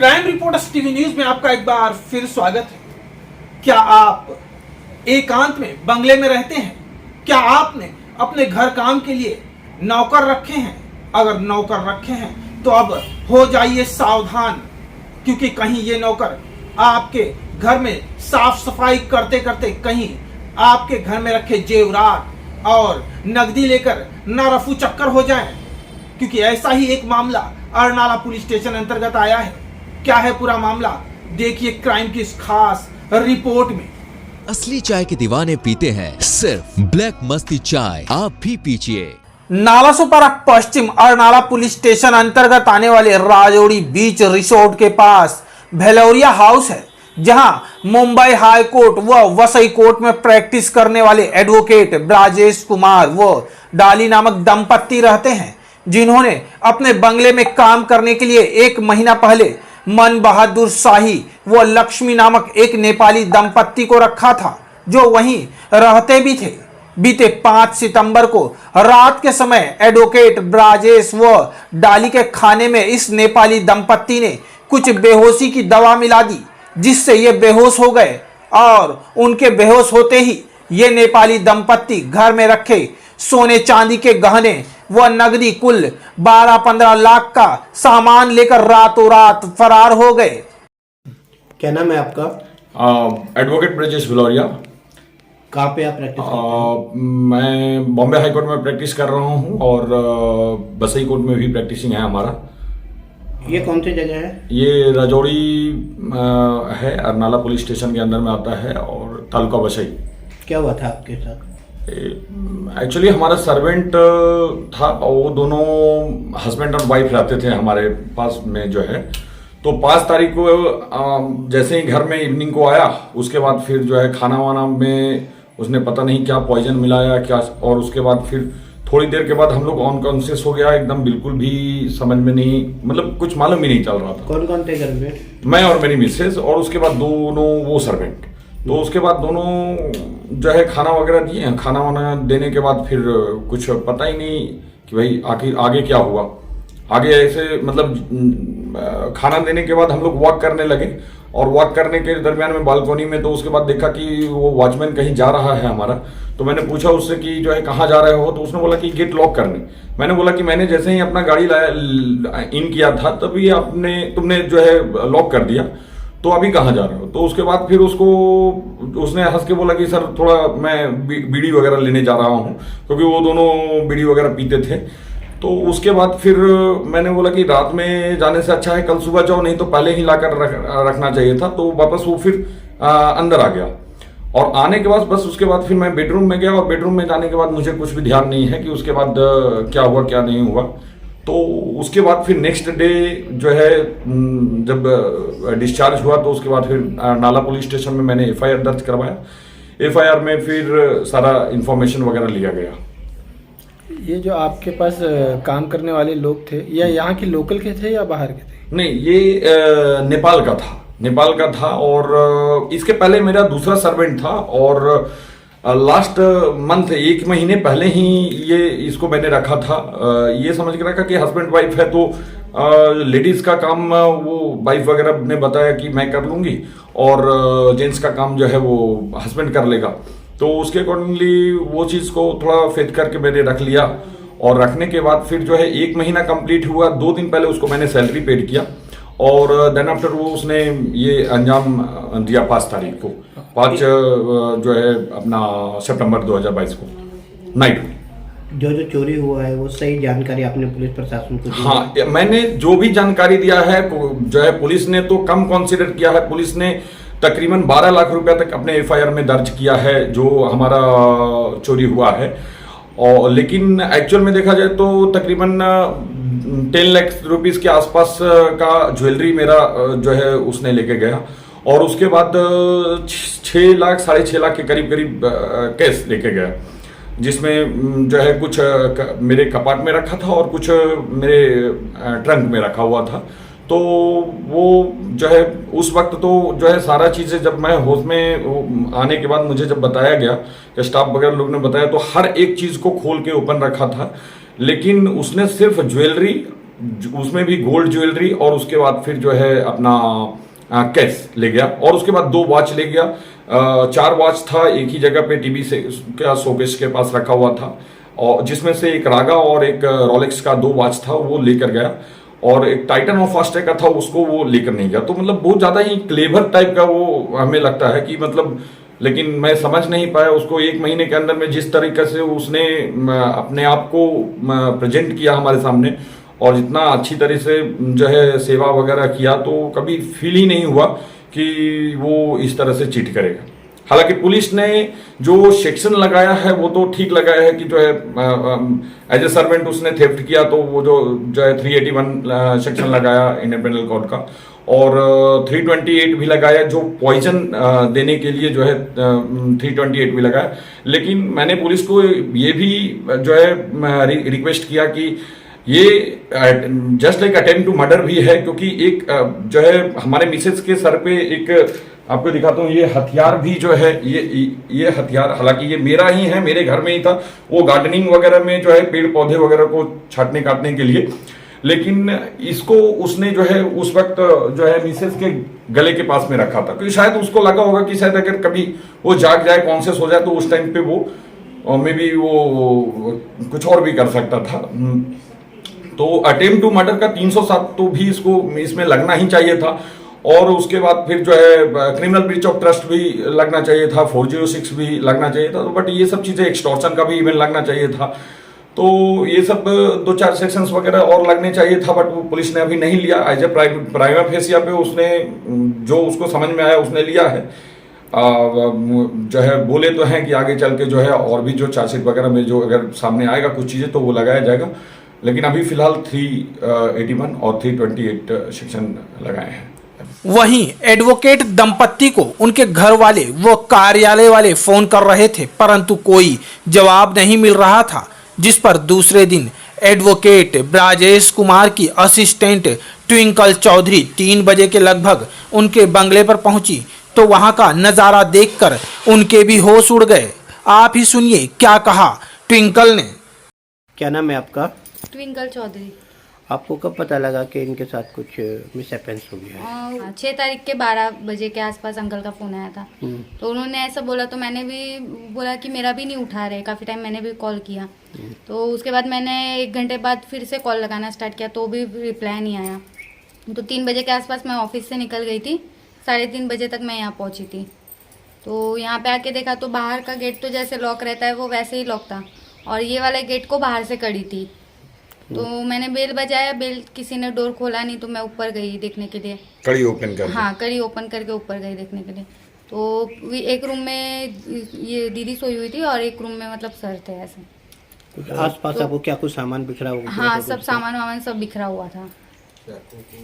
Crime reporters TV news में आपका एक बार फिर स्वागत है। क्या आप एकांत में बंगले में रहते हैं? क्या आपने अपने घर काम के लिए नौकर रखे हैं? अगर नौकर रखे हैं तो अब हो जाइए सावधान, क्योंकि कहीं ये नौकर आपके घर में साफ सफाई करते करते कहीं आपके घर में रखे जेवरात और नकदी लेकर न रफू चक्कर हो जाए। क्योंकि ऐसा ही एक मामला अरनाला पुलिस स्टेशन अंतर्गत आया है। क्या है पूरा मामला, देखिए क्राइम की इस खास रिपोर्ट में। असली चाय के दीवाने पीते हैं सिर्फ ब्लैक मस्ती चाय, आप भी पीजिए। नालासोपारा पश्चिम अरनाला पुलिस स्टेशन अंतर्गत आने वाले राजौड़ी बीच रिसोर्ट के पास भेलौरिया हाउस है, जहां मुंबई हाई कोर्ट व वसई कोर्ट में प्रैक्टिस करने वाले एडवोकेट ब्राजेश कुमार व डाली नामक दंपत्ति रहते हैं, जिन्होंने अपने बंगले में काम करने के लिए 1 महीना पहले मन बहादुर शाही व लक्ष्मी नामक एक नेपाली दंपत्ति को रखा था, जो वहीं रहते भी थे। बीते 5 सितंबर को रात के समय एडवोकेट ब्राजेश व डाली के खाने में इस नेपाली दंपत्ति ने कुछ बेहोशी की दवा मिला दी, जिससे ये बेहोश हो गए और उनके बेहोश होते ही ये नेपाली दंपत्ति घर में रखे सोने चांदी के गहने व नगदी कुल 12-15 लाख का सामान लेकर रातों रात फरार हो गए। क्या नाम है आपका? एडवोकेट ब्रजेश भिलौरिया। कहाँ पे आप प्रैक्टिस करते हैं? मैं बॉम्बे हाई कोर्ट में प्रैक्टिस कर रहा हूँ और वसई कोर्ट में भी प्रैक्टिसिंग है हमारा। ये कौन सी जगह है? ये राजौड़ी है, अरनाला पुलिस स्टेशन के अंदर में आता है और तालुका वसई। क्या हुआ था आपके साथ? एक्चुअली हमारा सर्वेंट था, वो दोनों हस्बैंड और वाइफ रहते थे हमारे पास में जो है। तो 5 तारीख को जैसे ही घर में इवनिंग को आया, उसके बाद फिर जो है खाना वाना में उसने पता नहीं क्या पॉइजन मिलाया क्या, और उसके बाद फिर थोड़ी देर के बाद हम लोग अनकॉन्शियस हो गया एकदम, बिल्कुल भी समझ में नहीं, मतलब कुछ मालूम ही नहीं चल रहा था। कौन कौन थे घर में? मैं और मेरी मिसेज, और उसके बाद दोनों वो सर्वेंट। तो उसके बाद दोनों जो है खाना वगैरह दिए। खाना वाना देने के बाद फिर कुछ पता ही नहीं कि भाई आगे क्या हुआ। आगे ऐसे मतलब खाना देने के बाद हम लोग वॉक करने लगे, और वॉक करने के दरमियान में बालकोनी में, तो उसके बाद देखा कि वो वॉचमैन कहीं जा रहा है हमारा। तो मैंने पूछा उससे कि जो है कहाँ जा रहे हो, तो उसने बोला कि गेट लॉक करने। मैंने बोला कि मैंने जैसे ही अपना गाड़ी इन किया था तभी तुमने जो है लॉक कर दिया, तो अभी कहाँ जा रहे हो? तो उसके बाद फिर उसने हंस के बोला कि सर थोड़ा मैं बीड़ी वगैरह लेने जा रहा हूँ, क्योंकि वो दोनों बीड़ी वगैरह पीते थे। तो उसके बाद फिर मैंने बोला कि रात में जाने से अच्छा है कल सुबह जाओ, नहीं तो पहले ही लाकर रखना चाहिए था। तो वापस वो फिर अंदर आ गया, और आने के बाद बस उसके बाद फिर मैं बेडरूम में गया, और बेडरूम में जाने के बाद मुझे कुछ भी ध्यान नहीं है कि उसके बाद क्या हुआ क्या नहीं हुआ। तो उसके बाद फिर नेक्स्ट डे जो है जब डिस्चार्ज हुआ, तो उसके बाद फिर नाला पुलिस स्टेशन में मैंने FIR दर्ज करवाया। FIR में फिर सारा इंफॉर्मेशन वगैरह लिया गया। ये जो आपके पास काम करने वाले लोग थे, या यहाँ के लोकल के थे या बाहर के थे? नहीं, ये नेपाल का था। और इसके पहले मेरा दूसरा सर्वेंट था, और लास्ट मंथ 1 महीने पहले ही इसको मैंने रखा था। ये समझ के रखा कि हस्बैंड वाइफ है, तो लेडीज का काम वो वाइफ वगैरह ने बताया कि मैं कर लूंगी, और जेंट्स का काम जो है वो हस्बैंड कर लेगा। तो उसके अकॉर्डिंगली वो चीज़ को थोड़ा फेथ करके मैंने रख लिया, और रखने के बाद फिर जो है 1 महीना कंप्लीट हुआ। 2 दिन पहले उसको मैंने सैलरी पेड किया, और देन आफ्टर वो उसने ये अंजाम दिया 5 तारीख को, 5 जो है अपना सितंबर 2022 को नाइट में। जो चोरी हुआ है वो सही जानकारी आपने पुलिस प्रशासन को दी? हाँ, मैंने जो भी जानकारी दिया है जो है पुलिस ने तो कम कंसीडर किया है। पुलिस ने तकरीबन 12 लाख रुपया तक अपने FIR में दर्ज किया है जो हमारा चोरी हुआ है, और लेकिन एक्चुअल में देखा जाए तो तकरीबन 10 लाख रुपीस के आसपास का ज्वेलरी मेरा जो है उसने लेके गया, और उसके बाद 6 लाख 6.5 लाख के करीब कैश लेके गया, जिसमें जो है कुछ मेरे कपाट में रखा था और कुछ मेरे ट्रंक में रखा हुआ था। तो वो जो है उस वक्त तो जो है सारा चीज़ें जब मैं होश में आने के बाद मुझे जब बताया गया, स्टाफ वगैरह लोग ने बताया, तो हर एक चीज़ को खोल के ओपन रखा था, लेकिन उसने सिर्फ ज्वेलरी उसमें भी गोल्ड ज्वेलरी और उसके बाद फिर जो है अपना कैश ले गया और उसके बाद 2 वॉच ले गया। 4 वॉच था एक ही जगह पे टीवी से क्या शोकेस के पास रखा हुआ था और जिसमें से एक रागा और एक रोलेक्स का 2 वॉच था वो लेकर गया और एक टाइटन और फास्टैग का था उसको वो लेकर नहीं गया। तो मतलब बहुत ज्यादा ही क्लेवर टाइप का वो हमें लगता है कि मतलब, लेकिन मैं समझ नहीं पाया उसको 1 महीने के अंदर में जिस तरीके से उसने अपने आप को प्रेजेंट किया हमारे सामने और जितना अच्छी तरह से जो है सेवा वगैरह किया, तो कभी फील ही नहीं हुआ कि वो इस तरह से चीट करेगा। हालांकि पुलिस ने जो सेक्शन लगाया है वो तो ठीक लगाया है कि जो है एज ए सर्वेंट उसने थेफ्ट किया, तो वो जो है 381 सेक्शन लगाया इंडियन पेनल कोड का और 328 भी लगाया जो पॉइजन देने के लिए जो है 328 भी लगाया। लेकिन मैंने पुलिस को ये भी जो है रिक्वेस्ट किया कि ये just like attempt to murder भी है, क्योंकि एक जो है हमारे मिसेज के सर पे एक आपको दिखाता हूँ ये हथियार भी जो है ये हथियार, हालांकि ये मेरा ही है, मेरे घर में ही था, वो गार्डनिंग वगैरह में जो है पेड़ पौधे वगैरह को छाटने काटने के लिए, लेकिन इसको उसने जो है उस वक्त जो है मिसेज के गले के पास में रखा था क्योंकि शायद उसको लगा होगा कि शायद अगर कभी वो जाग जाए, कॉन्शियस हो जाए, तो उस टाइम पे वो मे बी वो कुछ और भी कर सकता था। तो अटेम्प्ट टू मर्डर का 307 तो भी इसमें लगना ही चाहिए था और उसके बाद फिर जो है क्रिमिनल ब्रीच ऑफ ट्रस्ट भी लगना चाहिए था, 406 भी लगना चाहिए था, बट ये सब चीजें एक्सटॉर्शन का भी इवन लगना चाहिए था। तो ये सब 2-4 सेक्शंस वगैरह और लगने चाहिए था, बट वो पुलिस ने अभी नहीं लिया। एज ए प्राइमा फेसिया पे उसने जो उसको समझ में आया उसने लिया है। जो है बोले तो हैं कि आगे चल के जो है और भी जो चार्जशीट वगैरह में जो अगर सामने आएगा कुछ चीजें तो वो लगाया जाएगा, लेकिन अभी फिलहाल 381 और 328 सेक्शन लगाए हैं। वहीं एडवोकेट दंपत्ति को उनके घर वाले व कार्यालय वाले फोन कर रहे थे, परंतु कोई जवाब नहीं मिल रहा था, जिस पर दूसरे दिन एडवोकेट ब्राजेश कुमार की असिस्टेंट ट्विंकल चौधरी 3 बजे के लगभग उनके बंगले पर पहुंची तो वहां का नजारा देखकर उनके भी होश उड़ गए। आप ही सुनिए क्या कहा ट्विंकल ने। क्या नाम है आपका? ट्विंकल चौधरी। आपको कब पता लगा कि इनके साथ कुछ मिसहैपेंस हो गया है? 6 तारीख के 12 बजे के आसपास अंकल का फ़ोन आया था, तो उन्होंने ऐसा बोला, तो मैंने भी बोला कि मेरा भी नहीं उठा रहे, काफ़ी टाइम मैंने भी कॉल किया। तो उसके बाद मैंने 1 घंटे बाद फिर से कॉल लगाना स्टार्ट किया तो भी रिप्लाई नहीं आया। तो 3 बजे के आसपास मैं ऑफिस से निकल गई थी, 3:30 बजे तक मैं यहाँ पहुँची थी। तो यहाँ पे आके देखा तो बाहर का गेट तो जैसे लॉक रहता है वो वैसे ही लॉक था और ये वाले गेट को बाहर से कड़ी थी। तो मैंने बेल बजाया, बेल किसी ने डोर खोला नहीं, तो मैं ऊपर गई देखने के लिए, कड़ी ओपन कर, हाँ कड़ी ओपन करके ऊपर गई देखने के लिए। तो एक रूम में ये दीदी सोई हुई थी और एक रूम में मतलब सर थे ऐसे। कुछ आसपास आपको क्या कुछ सामान बिखरा हुआ? हाँ सब सामान वामान सब बिखरा हुआ था।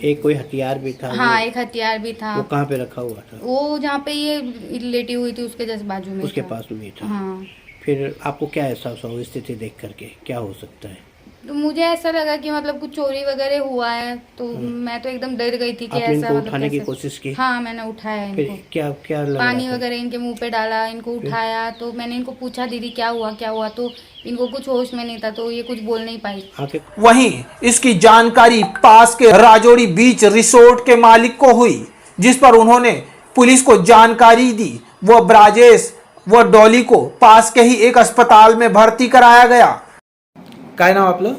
एक कोई हथियार भी था? हाँ एक हथियार भी था। वो कहाँ पे रखा हुआ था? वो जहाँ पे ये लेटी हुई थी उसके जस्ट बाजू में, उसके पास में था। हाँ। फिर आपको क्या एहसास हुआ स्थिति देख करके, क्या हो सकता है? तो मुझे ऐसा लगा कि मतलब कुछ चोरी वगैरह हुआ है, तो मैं तो एकदम डर गई थी कि आपने ऐसा इनको मतलब उठाने की कैसे? कोशिश की? हाँ मैंने उठाया फिर इनको, क्या क्या लग पानी रहा था? वगैरह इनके मुंह पे डाला, इनको उठाया। तो मैंने इनको पूछा दीदी क्या हुआ क्या हुआ, तो इनको कुछ होश में नहीं था, तो ये कुछ बोल नहीं पाई। आके वहीं इसकी जानकारी पास के राजौड़ी बीच रिसोर्ट के मालिक को हुई, जिस पर उन्होंने पुलिस को जानकारी दी। वो ब्राजेश व डॉली को पास के ही एक अस्पताल में भर्ती कराया गया। काय नाव आपलं?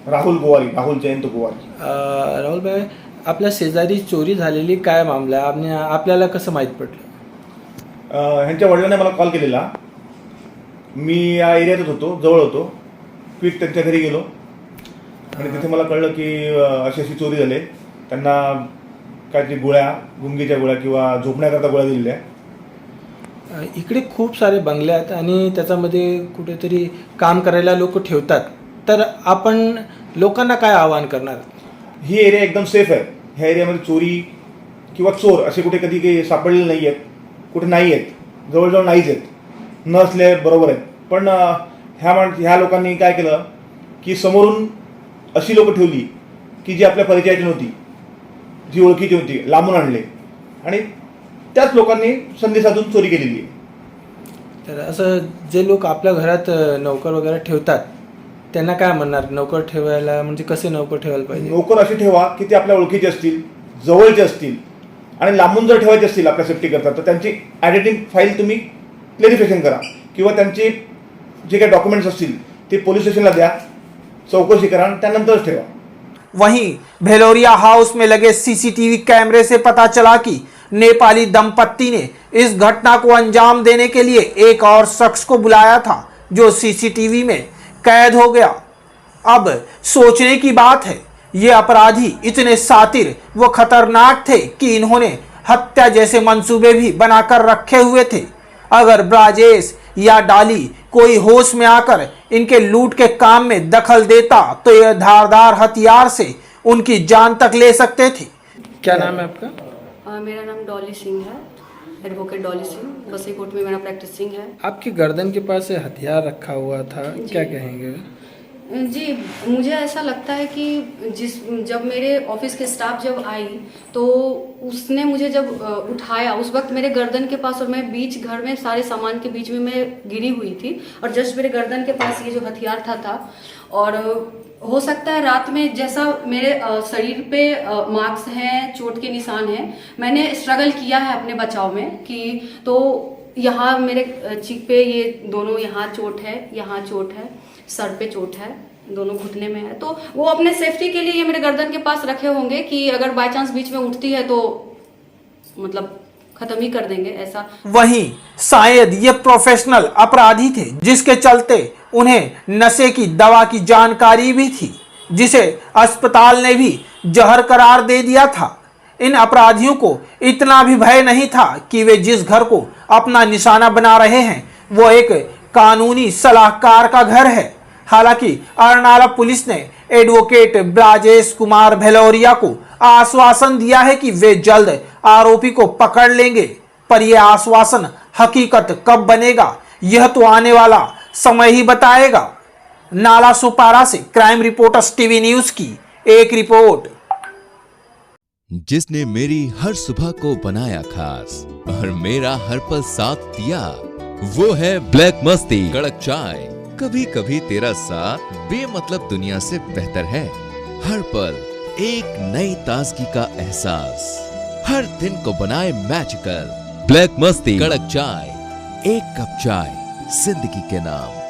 राहुल गोवारी, राहुल जयंत गोवारी। राहुल भाई, आपल्या शेजारी चोरी झालेली काय मामला आहे आणि आपल्याला कसं माहीत पडलं? ह्यांच्या वडिलांनी मला कॉल केलेला, मी या एरियातच होतो, जवळ होतो, क्विक त्यांच्या घरी गेलो आणि तिथे मला कळलं की अशी अशी चोरी झाली, त्यांना काहीतरी गोळ्या, गुंगीच्या गोळ्या किंवा झोपण्याकरता गोळ्या दिलेल्या. इकडे खूप सारे बंगले आहेत आणि त्याच्यामध्ये कुठेतरी काम करायला लोक ठेवतात, तर आपण लोकांना काय आवाहन करणार? ही एरिया एकदम सेफ आहे. ह्या एरियामध्ये चोरी किंवा चोर असे कुठे कधी काही सापडलेले नाही आहेत, कुठे नाही आहेत, जवळजवळ नाहीच आहेत, नसले बरोबर आहेत. पण ह्या लोकांनी काय केलं की समोरून अशी लोकं ठेवली की जी आपल्या परिचयाची नव्हती, जी ओळखीची होती, लांबून आणले आणि त्याच लोकांनी संधी साधून चोरी केलेली आहे. तर असं जे लोक आपल्या घरात नोकर वगैरे ठेवतात त्यांना काय म्हणणार नोकर ठेवायला, म्हणजे कसे नोकर ठेवायला पाहिजे? नोकर असे ठेवा की ते आपल्या ओळखीचे असतील, जवळचे असतील, आणि लांबून जर ठेवायचे असतील आपल्या सेफ्टी करता तर त्यांची आयडेंटिटी फाईल तुम्ही क्लेरिफिकेशन करा, किंवा त्यांचे जे काही डॉक्युमेंट्स असतील ते पोलीस स्टेशनला द्या, चौकशी करा आणि त्यानंतरच ठेवा. वहीं भेलोरिया हाउस में लगे सीसीटीवी कैमरे से पता चला कि नेपाली दंपत्ति ने इस घटना को अंजाम देने के लिए एक और शख्स को बुलाया था, जो सीसीटीवी में कैद हो गया. अब सोचने की बात है, ये अपराधी इतने सातिर व खतरनाक थे कि इन्होंने हत्या जैसे मंसूबे भी बनाकर रखे हुए थे. अगर ब्राजेश या डाली कोई होश में आकर इनके लूट के काम में दखल देता तो ये धारदार हथियार से उनकी जान तक ले सकते थे. क्या नाम है आपका? मेरा नाम डॉली सिंह है, एडवोकेट डॉली सिंह. वसई कोर्ट में मेरा प्रैक्टिसिंग है. आपकी गर्दन के पास से हथियार रखा हुआ था, क्या कहेंगे? जी, मुझे ऐसा लगता है कि जब मेरे ऑफिस के स्टाफ जब आई तो उसने मुझे जब उठाया, उस वक्त मेरे गर्दन के पास, और मैं बीच घर में सारे सामान के बीच में मैं गिरी हुई थी, और जस्ट मेरे गर्दन के पास ये जो हथियार था. और हो सकता है रात में जैसा मेरे शरीर पे मार्क्स हैं, चोट के निशान हैं, मैंने स्ट्रगल किया है अपने बचाव में कि तो यहाँ मेरे चीक पे ये दोनों, यहाँ चोट है, यहाँ चोट है, सर पे चोट है, दोनों घुटने में है. तो वो अपने सेफ्टी के लिए ये मेरे गर्दन के पास रखे होंगे कि अगर बाय चांस बीच में उठती है तो मतलब खत्म ही कर देंगे ऐसा. वहीं शायद ये प्रोफेशनल अपराधी थे, जिसके चलते उन्हें नशे की दवा की जानकारी भी थी, जिसे अस्पताल ने भी जहर करार दे दिया था. इन अपराधियों को इतना भी भय नहीं था कि वे जिस घर को अपना निशाना बना रहे हैं वो एक कानूनी सलाहकार का घर है. हालांकि अरनाला पुलिस ने एडवोकेट ब्राजेश कुमार भेलोरिया को आश्वासन दिया है कि वे जल्द आरोपी को पकड़ लेंगे, पर यह आश्वासन हकीकत कब बनेगा यह तो आने वाला समय ही बताएगा. नाला सुपारा से क्राइम रिपोर्टर्स टीवी न्यूज की एक रिपोर्ट. जिसने मेरी हर सुबह को बनाया खास और मेरा हर पल साथ दिया, वो है ब्लैक मस्ती कड़क चाय. कभी कभी तेरा साथ बेमतलब दुनिया से बेहतर है. हर पल एक नई ताजगी का एहसास, हर दिन को बनाए मैजिकल. ब्लैक मस्ती कड़क चाय, एक कप चाय जिंदगी के नाम.